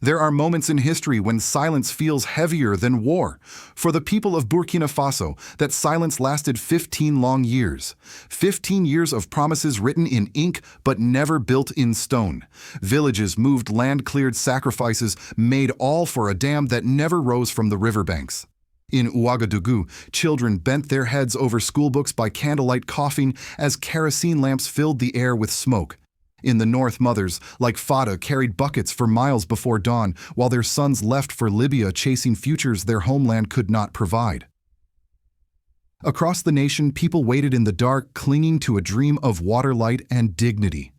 There are moments in history when silence feels heavier than war. For the people of Burkina Faso, that silence lasted 15 long years. 15 years of promises written in ink but never built in stone. Villages moved, land cleared, sacrifices made, all for a dam that never rose from the riverbanks. In Ouagadougou, children bent their heads over schoolbooks by candlelight, coughing as kerosene lamps filled the air with smoke. In the north, mothers, like Fada, carried buckets for miles before dawn, while their sons left for Libya chasing futures their homeland could not provide. Across the nation, people waited in the dark, clinging to a dream of water, light, and dignity.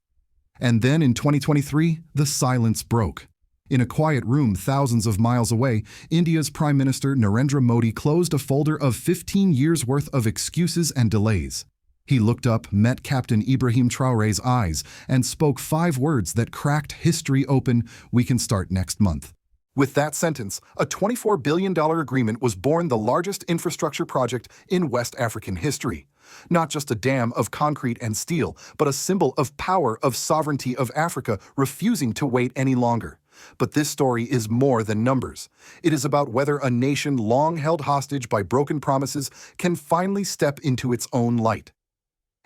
And then in 2023, the silence broke. In a quiet room thousands of miles away, India's Prime Minister Narendra Modi closed a folder of 15 years' worth of excuses and delays. He looked up, met Captain Ibrahim Traoré's eyes, and spoke 5 words that cracked history open: "We can start next month." With that sentence, a $24 billion agreement was born, the largest infrastructure project in West African history. Not just a dam of concrete and steel, but a symbol of power, of sovereignty of Africa refusing to wait any longer. But this story is more than numbers. It is about whether a nation long held hostage by broken promises can finally step into its own light.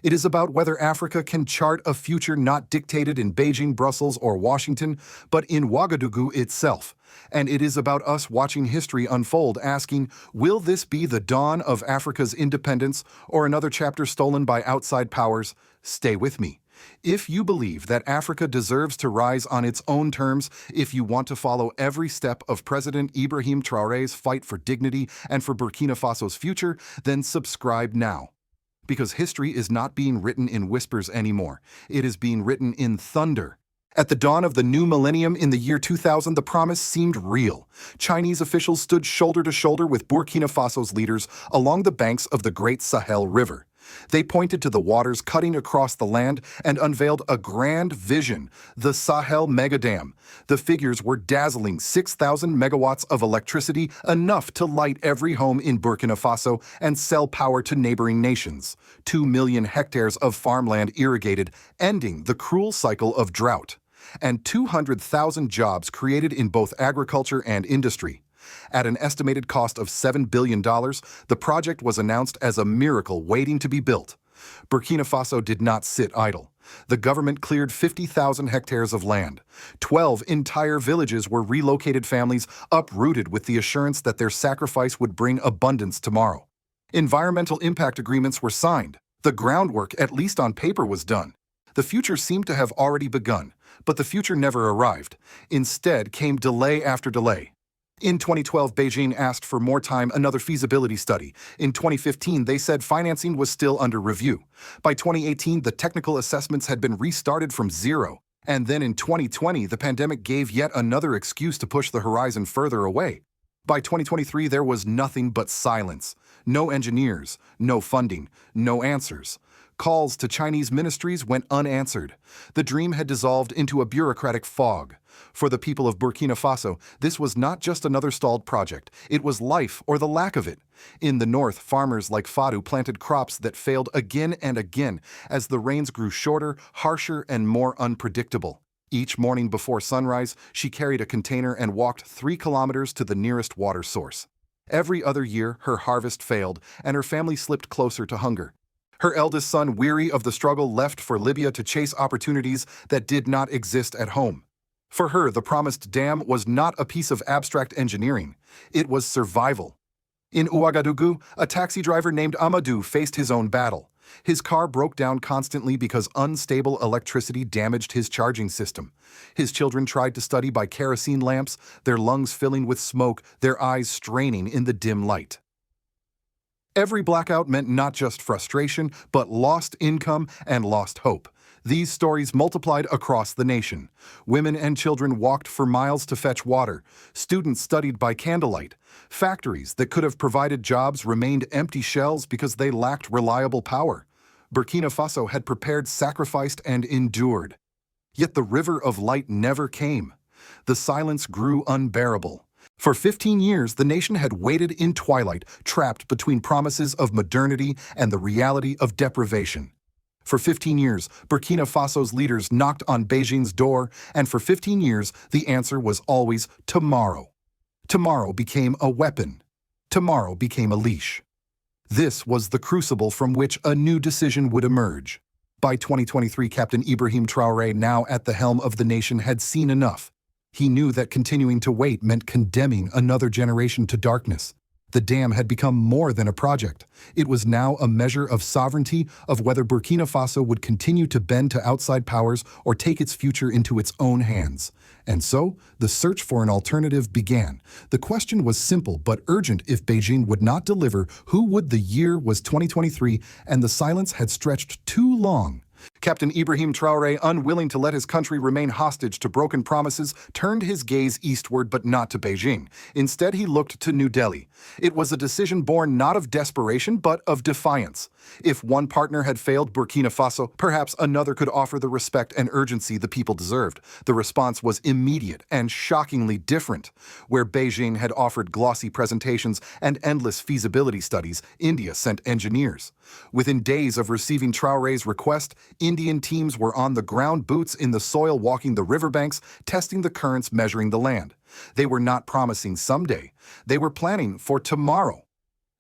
It is about whether Africa can chart a future not dictated in Beijing, Brussels, or Washington, but in Ouagadougou itself. And it is about us watching history unfold, asking, will this be the dawn of Africa's independence or another chapter stolen by outside powers? Stay with me. If you believe that Africa deserves to rise on its own terms, if you want to follow every step of President Ibrahim Traoré's fight for dignity and for Burkina Faso's future, then subscribe now. Because history is not being written in whispers anymore. It is being written in thunder. At the dawn of the new millennium in the year 2000, the promise seemed real. Chinese officials stood shoulder to shoulder with Burkina Faso's leaders along the banks of the great Sahel River. They pointed to the waters cutting across the land and unveiled a grand vision: the Sahel Mega Dam. The figures were dazzling: 6,000 megawatts of electricity, enough to light every home in Burkina Faso and sell power to neighboring nations. 2 million hectares of farmland irrigated, ending the cruel cycle of drought. And 200,000 jobs created in both agriculture and industry. At an estimated cost of $7 billion, the project was announced as a miracle waiting to be built. Burkina Faso did not sit idle. The government cleared 50,000 hectares of land. 12 entire villages were relocated, families uprooted with the assurance that their sacrifice would bring abundance tomorrow. Environmental impact agreements were signed. The groundwork, at least on paper, was done. The future seemed to have already begun, but the future never arrived. Instead came delay after delay. In 2012, Beijing asked for more time, another feasibility study. In 2015, they said financing was still under review. By 2018, the technical assessments had been restarted from zero. And then in 2020, the pandemic gave yet another excuse to push the horizon further away. By 2023, there was nothing but silence. No engineers, no funding, no answers. Calls to Chinese ministries went unanswered. The dream had dissolved into a bureaucratic fog. For the people of Burkina Faso, this was not just another stalled project. It was life, or the lack of it. In the north, farmers like Fadu planted crops that failed again and again as the rains grew shorter, harsher, and more unpredictable. Each morning before sunrise, she carried a container and walked 3 kilometers to the nearest water source. Every other year, her harvest failed, and her family slipped closer to hunger. Her eldest son, weary of the struggle, left for Libya to chase opportunities that did not exist at home. For her, the promised dam was not a piece of abstract engineering. It was survival. In Ouagadougou, a taxi driver named Amadou faced his own battle. His car broke down constantly because unstable electricity damaged his charging system. His children tried to study by kerosene lamps, their lungs filling with smoke, their eyes straining in the dim light. Every blackout meant not just frustration, but lost income and lost hope. These stories multiplied across the nation. Women and children walked for miles to fetch water. Students studied by candlelight. Factories that could have provided jobs remained empty shells because they lacked reliable power. Burkina Faso had prepared, sacrificed, and endured. Yet the river of light never came. The silence grew unbearable. For 15 years, the nation had waited in twilight, trapped between promises of modernity and the reality of deprivation. For 15 years, Burkina Faso's leaders knocked on Beijing's door, and for 15 years, the answer was always tomorrow. Tomorrow became a weapon. Tomorrow became a leash. This was the crucible from which a new decision would emerge. By 2023, Captain Ibrahim Traoré, now at the helm of the nation, had seen enough. He knew that continuing to wait meant condemning another generation to darkness. The dam had become more than a project. It was now a measure of sovereignty, of whether Burkina Faso would continue to bend to outside powers or take its future into its own hands. And so, the search for an alternative began. The question was simple but urgent: if Beijing would not deliver, who would? The year was 2023, and the silence had stretched too long. Captain Ibrahim Traoré, unwilling to let his country remain hostage to broken promises, turned his gaze eastward but not to Beijing. Instead, he looked to New Delhi. It was a decision born not of desperation but of defiance. If one partner had failed Burkina Faso, perhaps another could offer the respect and urgency the people deserved. The response was immediate and shockingly different. Where Beijing had offered glossy presentations and endless feasibility studies, India sent engineers. Within days of receiving Traoré's request, Indian teams were on the ground, boots in the soil, walking the riverbanks, testing the currents, measuring the land. They were not promising someday. They were planning for tomorrow.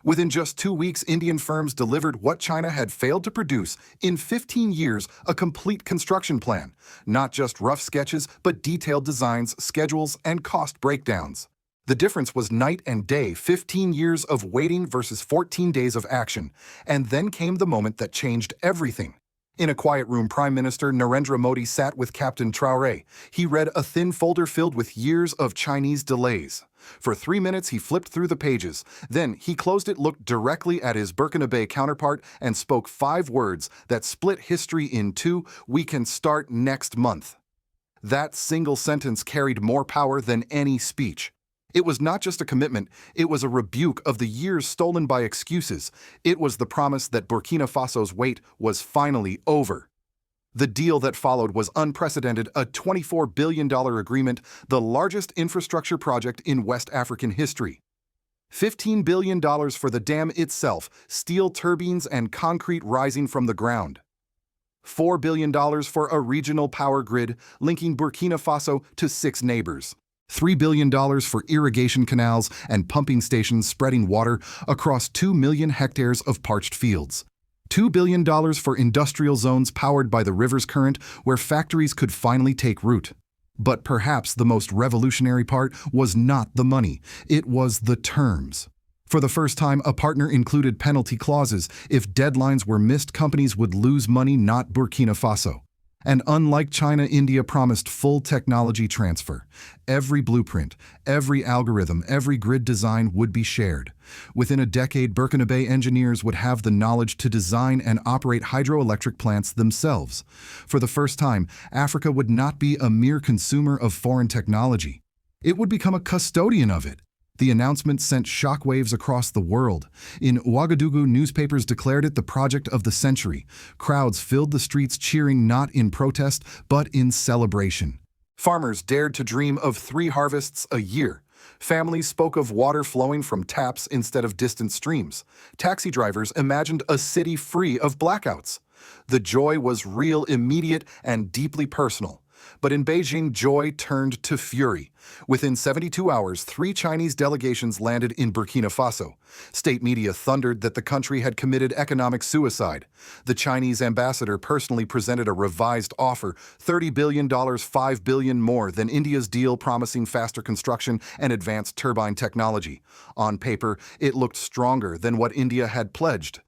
Within just 2 weeks, Indian firms delivered what China had failed to produce in 15 years: a complete construction plan. Not just rough sketches, but detailed designs, schedules, and cost breakdowns. The difference was night and day: 15 years of waiting versus 14 days of action. And then came the moment that changed everything. In a quiet room, Prime Minister Narendra Modi sat with Captain Traoré. He read a thin folder filled with years of Chinese delays. For 3 minutes, he flipped through the pages. Then he closed it, looked directly at his Burkina Faso counterpart, and spoke 5 words that split history in two: "We can start next month." That single sentence carried more power than any speech. It was not just a commitment, it was a rebuke of the years stolen by excuses. It was the promise that Burkina Faso's wait was finally over. The deal that followed was unprecedented: a $24 billion agreement, the largest infrastructure project in West African history. $15 billion for the dam itself, steel turbines and concrete rising from the ground. $4 billion for a regional power grid linking Burkina Faso to 6 neighbors. $3 billion for irrigation canals and pumping stations spreading water across 2 million hectares of parched fields. $2 billion for industrial zones powered by the river's current, where factories could finally take root. But perhaps the most revolutionary part was not the money, it was the terms. For the first time, a partner included penalty clauses. If deadlines were missed, companies would lose money, not Burkina Faso. And unlike China, India promised full technology transfer. Every blueprint, every algorithm, every grid design would be shared. Within a decade, Burkina Faso engineers would have the knowledge to design and operate hydroelectric plants themselves. For the first time, Africa would not be a mere consumer of foreign technology. It would become a custodian of it. The announcement sent shockwaves across the world. In Ouagadougou, newspapers declared it the project of the century. Crowds filled the streets, cheering not in protest, but in celebration. Farmers dared to dream of 3 harvests a year. Families spoke of water flowing from taps instead of distant streams. Taxi drivers imagined a city free of blackouts. The joy was real, immediate, and deeply personal. But in Beijing, joy turned to fury. Within 72 hours, 3 Chinese delegations landed in Burkina Faso. State media thundered that the country had committed economic suicide. The Chinese ambassador personally presented a revised offer: $30 billion, $5 billion more than India's deal, promising faster construction and advanced turbine technology. On paper, it looked stronger than what India had pledged.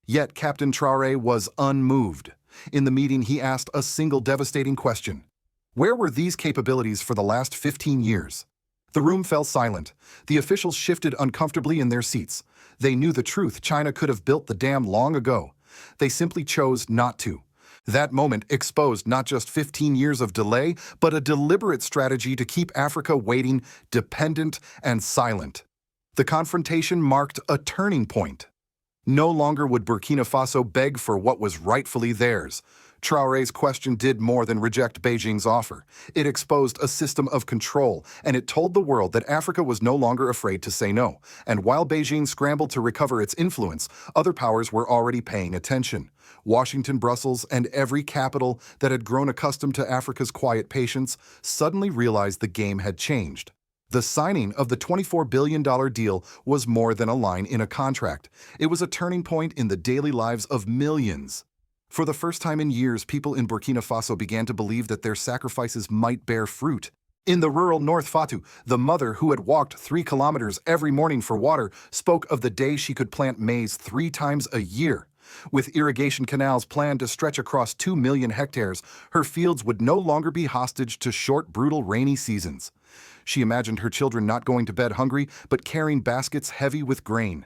Yet Captain Traoré was unmoved. In the meeting, he asked a single devastating question: where were these capabilities for the last 15 years? The room fell silent. The officials shifted uncomfortably in their seats. They knew the truth: China could have built the dam long ago. They simply chose not to. That moment exposed not just 15 years of delay, but a deliberate strategy to keep Africa waiting, dependent, and silent. The confrontation marked a turning point. No longer would Burkina Faso beg for what was rightfully theirs. Traoré's question did more than reject Beijing's offer. It exposed a system of control, and it told the world that Africa was no longer afraid to say no. And while Beijing scrambled to recover its influence, other powers were already paying attention. Washington, Brussels, and every capital that had grown accustomed to Africa's quiet patience suddenly realized the game had changed. The signing of the $24 billion deal was more than a line in a contract. It was a turning point in the daily lives of millions. For the first time in years, people in Burkina Faso began to believe that their sacrifices might bear fruit. In the rural North Fatu, the mother who had walked 3 kilometers every morning for water spoke of the day she could plant maize 3 times a year. With irrigation canals planned to stretch across 2 million hectares, her fields would no longer be hostage to short, brutal rainy seasons. She imagined her children not going to bed hungry, but carrying baskets heavy with grain.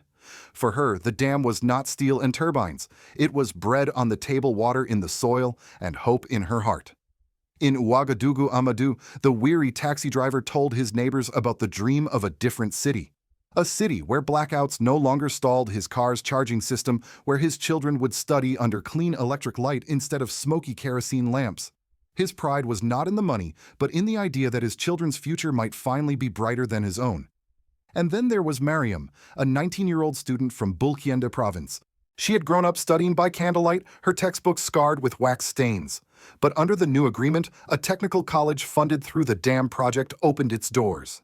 For her, the dam was not steel and turbines. It was bread on the table, water in the soil, and hope in her heart. In Ouagadougou, Amadou, the weary taxi driver told his neighbors about the dream of a different city. A city where blackouts no longer stalled his car's charging system, where his children would study under clean electric light instead of smoky kerosene lamps. His pride was not in the money, but in the idea that his children's future might finally be brighter than his own. And then there was Mariam, a 19-year-old student from Burkina province. She had grown up studying by candlelight, her textbooks scarred with wax stains. But under the new agreement, a technical college funded through the dam project opened its doors.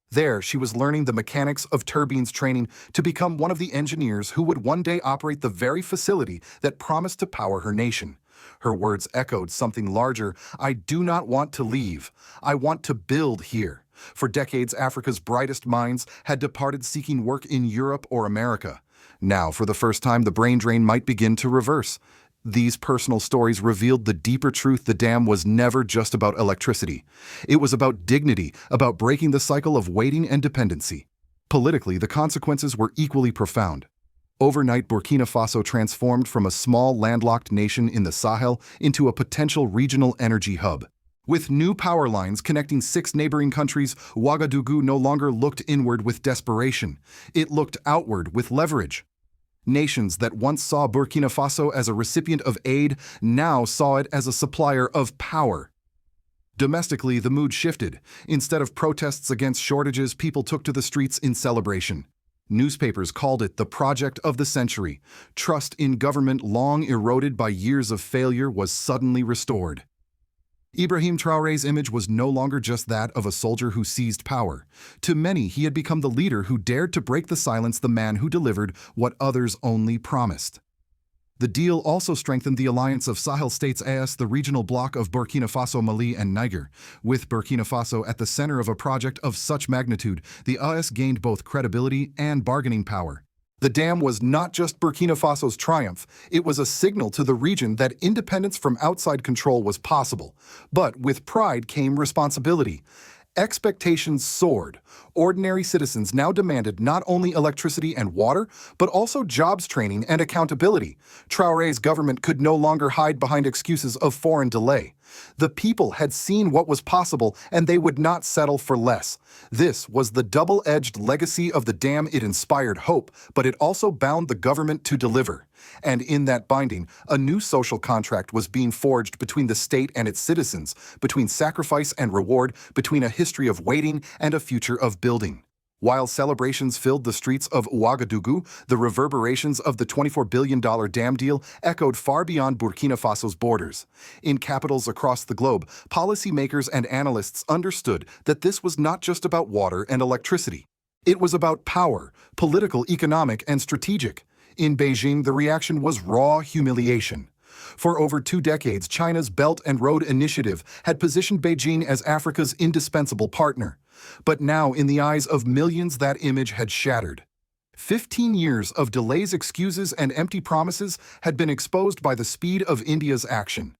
There, she was learning the mechanics of turbines, training to become one of the engineers who would one day operate the very facility that promised to power her nation. Her words echoed something larger. I do not want to leave. I want to build here. For decades, Africa's brightest minds had departed seeking work in Europe or America. Now, for the first time, the brain drain might begin to reverse. These personal stories revealed the deeper truth: the dam was never just about electricity. It was about dignity, about breaking the cycle of waiting and dependency. Politically, the consequences were equally profound. Overnight, Burkina Faso transformed from a small landlocked nation in the Sahel into a potential regional energy hub. With new power lines connecting 6 neighboring countries, Ouagadougou no longer looked inward with desperation. It looked outward with leverage. Nations that once saw Burkina Faso as a recipient of aid now saw it as a supplier of power. Domestically, the mood shifted. Instead of protests against shortages, people took to the streets in celebration. Newspapers called it the project of the century. Trust in government, long eroded by years of failure, was suddenly restored. Ibrahim Traoré's image was no longer just that of a soldier who seized power. To many, he had become the leader who dared to break the silence, the man who delivered what others only promised. The deal also strengthened the alliance of Sahel states AS, the regional bloc of Burkina Faso, Mali, and Niger. With Burkina Faso at the center of a project of such magnitude, the AS gained both credibility and bargaining power. The dam was not just Burkina Faso's triumph, it was a signal to the region that independence from outside control was possible. But with pride came responsibility. Expectations soared. Ordinary citizens now demanded not only electricity and water, but also jobs training and accountability. Traoré's government could no longer hide behind excuses of foreign delay. The people had seen what was possible, and they would not settle for less. This was the double-edged legacy of the dam. It inspired hope, but it also bound the government to deliver. And in that binding, a new social contract was being forged between the state and its citizens, between sacrifice and reward, between a history of waiting and a future of building. While celebrations filled the streets of Ouagadougou, the reverberations of the $24 billion dam deal echoed far beyond Burkina Faso's borders. In capitals across the globe, policymakers and analysts understood that this was not just about water and electricity. It was about power, political, economic, and strategic. In Beijing, the reaction was raw humiliation. For over 2 decades, China's Belt and Road Initiative had positioned Beijing as Africa's indispensable partner. But now, in the eyes of millions, that image had shattered. 15 years of delays, excuses, and empty promises had been exposed by the speed of India's action.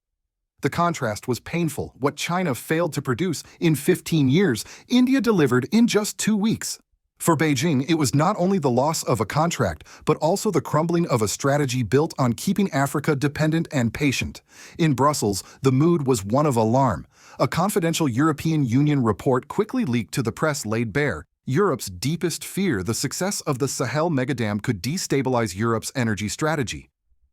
The contrast was painful. What China failed to produce in 15 years, India delivered in just 2 weeks. For Beijing, it was not only the loss of a contract, but also the crumbling of a strategy built on keeping Africa dependent and patient. In Brussels, the mood was one of alarm. A confidential European Union report quickly leaked to the press laid bare Europe's deepest fear: the success of the Sahel Mega Dam could destabilize Europe's energy strategy.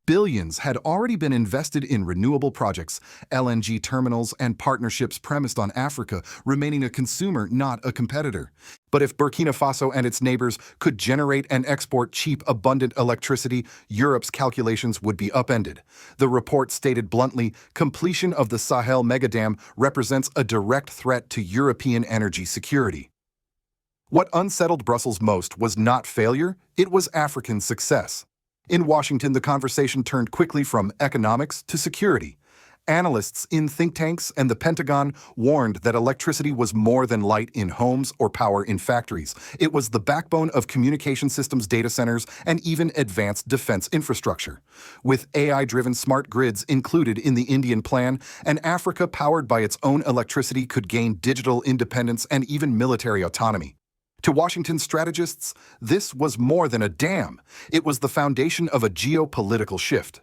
Billions had already been invested in renewable projects, LNG terminals, and partnerships premised on Africa remaining a consumer, not a competitor. But if Burkina Faso and its neighbors could generate and export cheap, abundant electricity, Europe's calculations would be upended. The report stated bluntly, completion of the Sahel Mega Dam represents a direct threat to European energy security. What unsettled Brussels most was not failure, it was African success. In Washington, the conversation turned quickly from economics to security. Analysts in think tanks and the Pentagon warned that electricity was more than light in homes or power in factories. It was the backbone of communication systems, data centers, and even advanced defense infrastructure. With AI-driven smart grids included in the Indian plan, an Africa powered by its own electricity could gain digital independence and even military autonomy. To Washington strategists, this was more than a dam. It was the foundation of a geopolitical shift.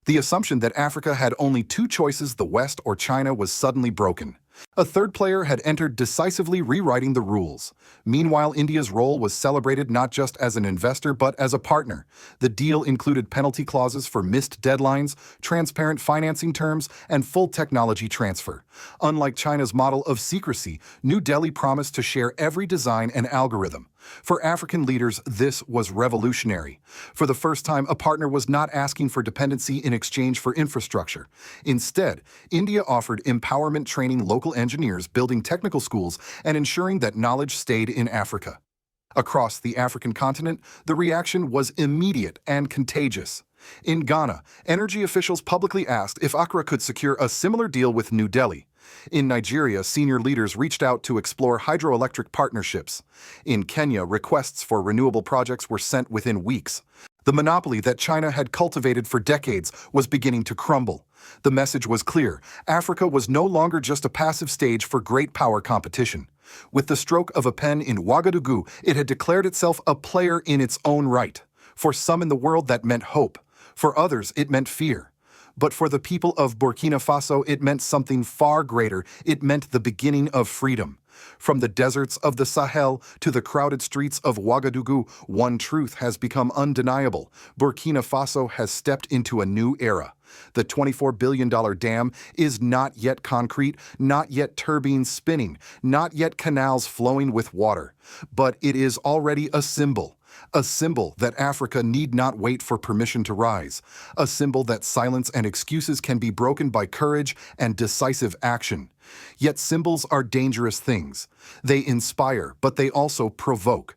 The assumption that Africa had only two choices, the West or China, was suddenly broken. A third player had entered, decisively rewriting the rules. Meanwhile, India's role was celebrated not just as an investor but as a partner. The deal included penalty clauses for missed deadlines, transparent financing terms, and full technology transfer. Unlike China's model of secrecy, New Delhi promised to share every design and algorithm. For African leaders, this was revolutionary. For the first time, a partner was not asking for dependency in exchange for infrastructure. Instead, India offered empowerment, training local engineers, building technical schools, and ensuring that knowledge stayed in Africa. Across the African continent, the reaction was immediate and contagious. In Ghana, energy officials publicly asked if Accra could secure a similar deal with New Delhi. In Nigeria, senior leaders reached out to explore hydroelectric partnerships. In Kenya, requests for renewable projects were sent within weeks. The monopoly that China had cultivated for decades was beginning to crumble. The message was clear: Africa was no longer just a passive stage for great power competition. With the stroke of a pen in Ouagadougou, it had declared itself a player in its own right. For some in the world, that meant hope. For others, it meant fear. But for the people of Burkina Faso, it meant something far greater. It meant the beginning of freedom. From the deserts of the Sahel to the crowded streets of Ouagadougou, one truth has become undeniable: Burkina Faso has stepped into a new era. The $24 billion dam is not yet concrete, not yet turbines spinning, not yet canals flowing with water. But it is already a symbol. A symbol that Africa need not wait for permission to rise. A symbol that silence and excuses can be broken by courage and decisive action. Yet symbols are dangerous things. They inspire, but they also provoke.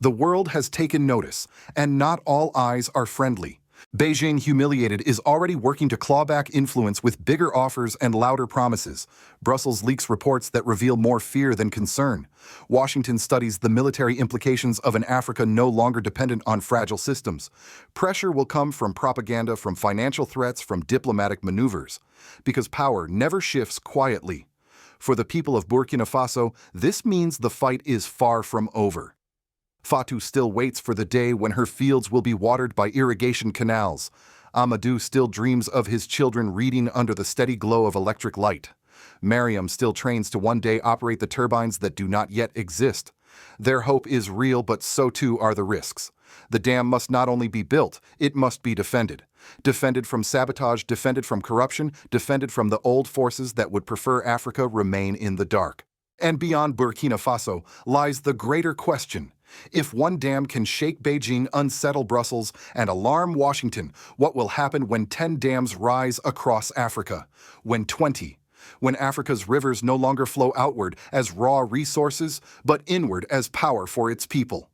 The world has taken notice, and not all eyes are friendly. Beijing, humiliated, is already working to claw back influence with bigger offers and louder promises. Brussels leaks reports that reveal more fear than concern. Washington studies the military implications of an Africa no longer dependent on fragile systems. Pressure will come from propaganda, from financial threats, from diplomatic maneuvers. Because power never shifts quietly. For the people of Burkina Faso, this means the fight is far from over. Fatou still waits for the day when her fields will be watered by irrigation canals. Amadou still dreams of his children reading under the steady glow of electric light. Mariam still trains to one day operate the turbines that do not yet exist. Their hope is real, but so too are the risks. The dam must not only be built, it must be defended. Defended from sabotage, defended from corruption, defended from the old forces that would prefer Africa remain in the dark. And beyond Burkina Faso lies the greater question. If one dam can shake Beijing, unsettle Brussels, and alarm Washington, what will happen when 10 dams rise across Africa? When 20? When Africa's rivers no longer flow outward as raw resources, but inward as power for its people?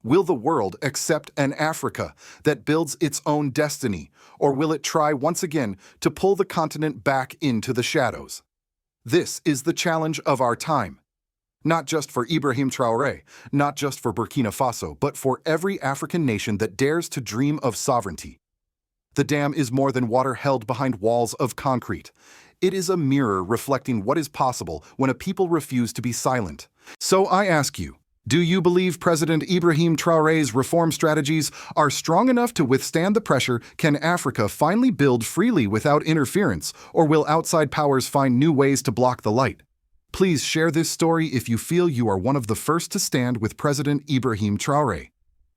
Will the world accept an Africa that builds its own destiny, or will it try once again to pull the continent back into the shadows? This is the challenge of our time. Not just for Ibrahim Traoré, not just for Burkina Faso, but for every African nation that dares to dream of sovereignty. The dam is more than water held behind walls of concrete. It is a mirror reflecting what is possible when a people refuse to be silent. So I ask you, do you believe President Ibrahim Traoré's reform strategies are strong enough to withstand the pressure? Can Africa finally build freely without interference, or will outside powers find new ways to block the light? Please share this story if you feel you are one of the first to stand with President Ibrahim Traoré.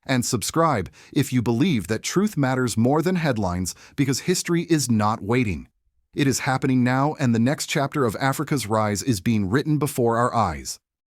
And subscribe if you believe that truth matters more than headlines, because history is not waiting. It is happening now, and the next chapter of Africa's rise is being written before our eyes.